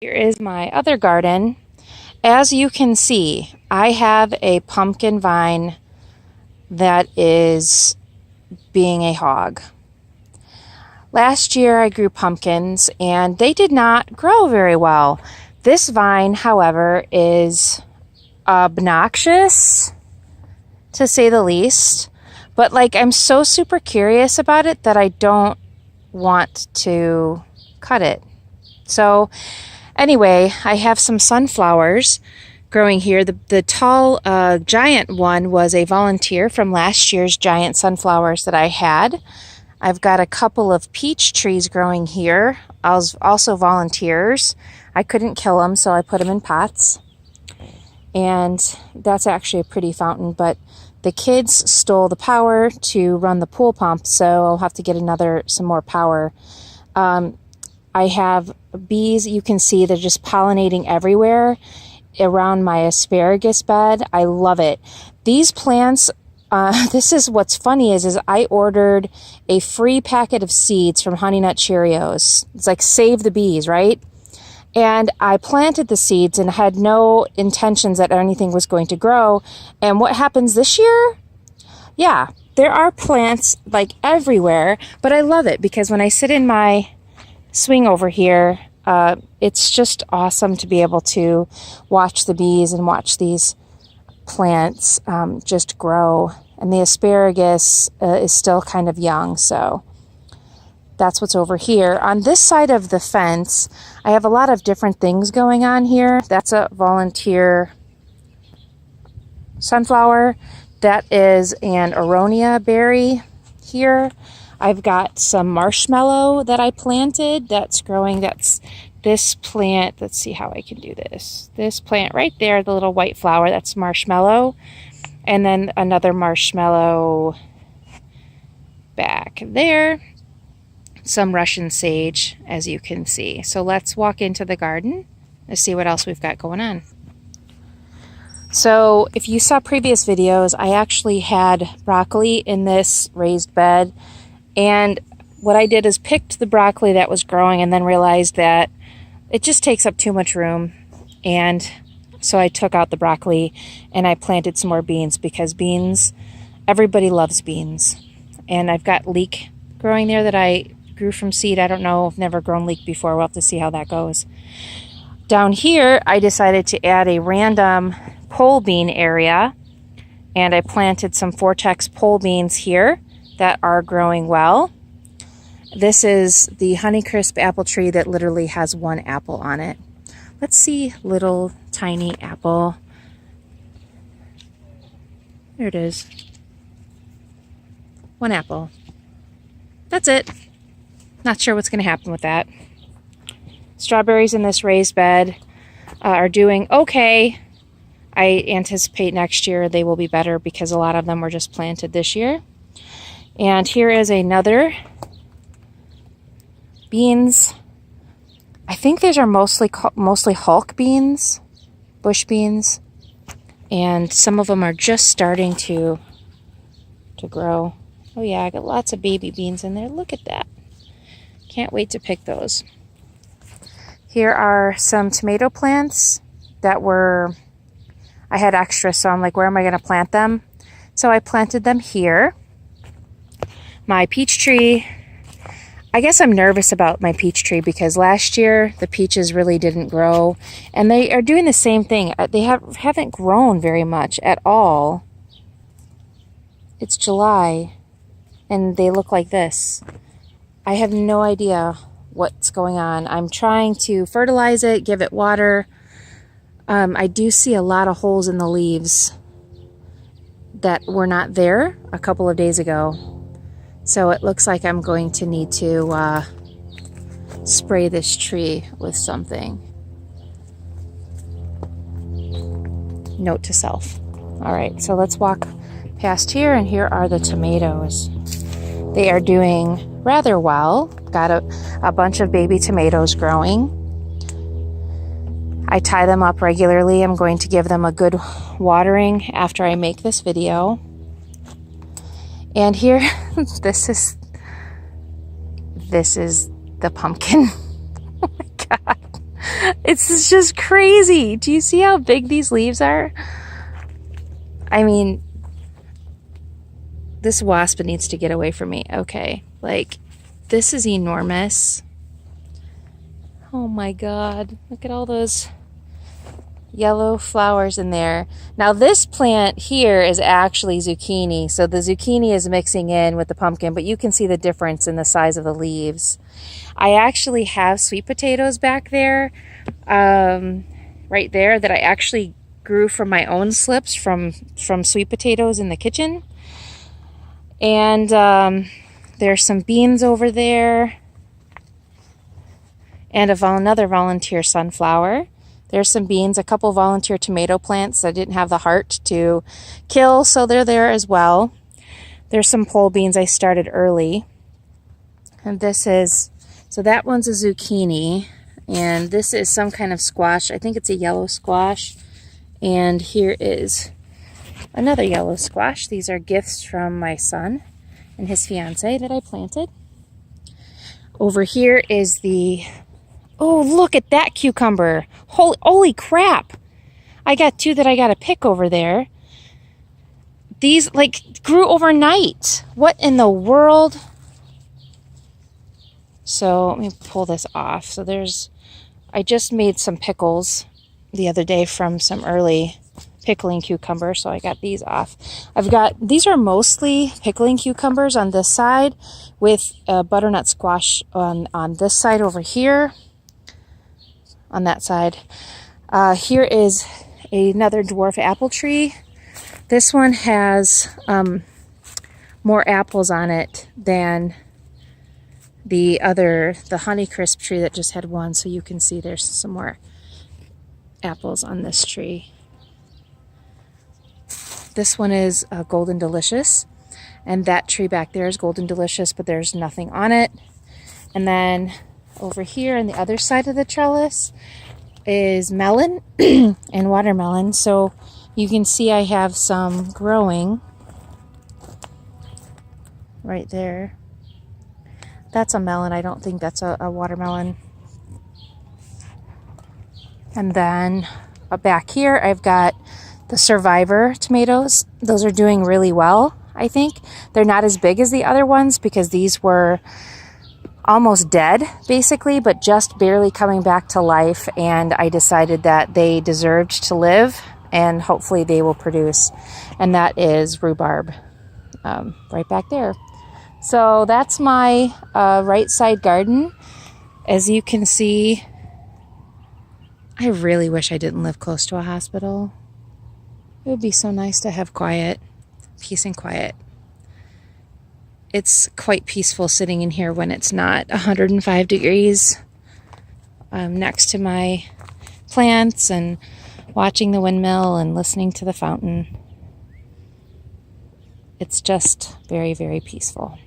Here is my other garden. As you can see, I have a pumpkin vine that is being a hog. Last year I grew pumpkins and they did not grow very well. This vine, however, is obnoxious, to say the least. But I'm so super curious about it that I don't want to cut it. So anyway, I have some sunflowers growing here. The tall giant one was a volunteer from last year's giant sunflowers that I had. I've got a couple of peach trees growing here, also volunteers. I couldn't kill them, so I put them in pots. And that's actually a pretty fountain, but the kids stole the power to run the pool pump, so I'll have to get some more power. I have bees. You can see they're just pollinating everywhere around my asparagus bed. I love it. These plants, this is what's funny is I ordered a free packet of seeds from Honey Nut Cheerios. It's like save the bees, right? And I planted the seeds and had no intentions that anything was going to grow. And what happens this year? Yeah, there are plants everywhere, but I love it because when I sit in my swing over here, it's just awesome to be able to watch the bees and watch these plants just grow. And the asparagus is still kind of young, so that's what's over here. On this side of the fence, I have a lot of different things going on here. That's a volunteer sunflower. That is an aronia berry here. I've got some marshmallow that I planted that's growing. That's this plant. Let's see how I can do this. This plant right there, the little white flower, that's marshmallow. And then another marshmallow back there. Some Russian sage, as you can see. So let's walk into the garden and see what else we've got going on. So if you saw previous videos, I actually had broccoli in this raised bed. And what I did is picked the broccoli that was growing and then realized that it just takes up too much room. And so I took out the broccoli and I planted some more beans because beans, everybody loves beans. And I've got leek growing there that I grew from seed. I don't know, I've never grown leek before. We'll have to see how that goes. Down here, I decided to add a random pole bean area. And I planted some Vortex pole beans here that are growing well. This is the Honeycrisp apple tree that literally has one apple on it. Let's see, little tiny apple. There it is. One apple. That's it. Not sure what's going to happen with that. Strawberries in this raised bed are doing okay. I anticipate next year they will be better because a lot of them were just planted this year. And here is another beans. I think these are mostly Hulk beans, bush beans, and some of them are just starting to grow. Oh yeah, I got lots of baby beans in there. Look at that. Can't wait to pick those. Here are some tomato plants that I had extra, so I'm like, where am I going to plant them? So I planted them here. My peach tree, I guess I'm nervous about my peach tree because last year the peaches really didn't grow. And they are doing the same thing. They haven't grown very much at all. It's July and they look like this. I have no idea what's going on. I'm trying to fertilize it, give it water. I do see a lot of holes in the leaves that were not there a couple of days ago. So it looks like I'm going to need to spray this tree with something. Note to self. All right, so let's walk past here, and here are the tomatoes. They are doing rather well. Got a bunch of baby tomatoes growing. I tie them up regularly. I'm going to give them a good watering after I make this video. And here, this is the pumpkin. Oh my God. It's just crazy. Do you see how big these leaves are? I mean, this wasp needs to get away from me. Okay, like, this is enormous. Oh my God, look at all those yellow flowers in there. Now this plant here is actually zucchini, so the zucchini is mixing in with the pumpkin, but you can see the difference in the size of the leaves. I actually have sweet potatoes back there, right there, that I actually grew from my own slips from sweet potatoes in the kitchen. And there's some beans over there, and another volunteer sunflower. There's some beans, a couple volunteer tomato plants that didn't have the heart to kill, so they're there as well. There's some pole beans I started early. And so that one's a zucchini, and this is some kind of squash. I think it's a yellow squash. And here is another yellow squash. These are gifts from my son and his fiance that I planted. Over here is oh, look at that cucumber. Holy crap. I got two that I got to pick over there. These like grew overnight. What in the world? So let me pull this off. So I just made some pickles the other day from some early pickling cucumbers, so I got these off. These are mostly pickling cucumbers on this side, with butternut squash on this side over here. On that side. Here is another dwarf apple tree. This one has more apples on it than the Honeycrisp tree that just had one, so you can see there's some more apples on this tree. This one is Golden Delicious, and that tree back there is Golden Delicious, but there's nothing on it. And then over here on the other side of the trellis is melon and watermelon. So you can see I have some growing right there. That's a melon. I don't think that's a watermelon. And then back here I've got the Survivor tomatoes. Those are doing really well, I think. They're not as big as the other ones because these were almost dead, basically, but just barely coming back to life, and I decided that they deserved to live, and hopefully they will produce. And that is rhubarb, right back there. So that's my right side garden. As you can see, I really wish I didn't live close to a hospital. It would be so nice to have quiet, peace and quiet. It's quite peaceful sitting in here when it's not 105 degrees next to my plants and watching the windmill and listening to the fountain. It's just very, very peaceful.